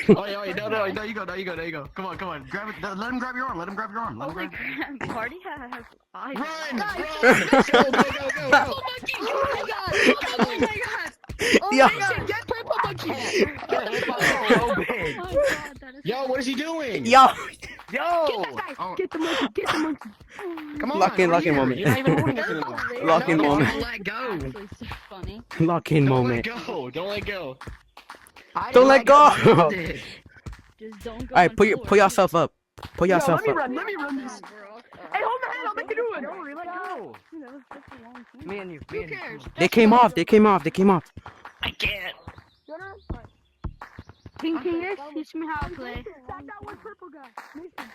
Oh, yeah, wait, no, you go, there you go. Come on, grab it. Let him grab your arm. Oh my god, Party has eyes. Run! Guys, Go, go. Purple monkey! Oh my god! Oh my god! Oh Yo. my god! Get purple monkey! So big. Oh my god, that is. Yo, what is he doing? Yo. Yo! Get that guy! Oh, Get the monkey! Get the monkey! come on, Lock in we're here. moment. You're not even holding us anymore. Lock in No, moment. Don't let go. Actually, so funny. Lock in Don't moment. let go. Don't let go. Don't let go. Just don't go. Alright, pull yourself up. Pull yourself up. Let me run this. Hey, hold my hand! I'll make you do it. Don't really let go. You know, that's a long time. Me and you. Who cares? They came off. I can't. King Kingish, teach me how to play. That one purple guy. Mason.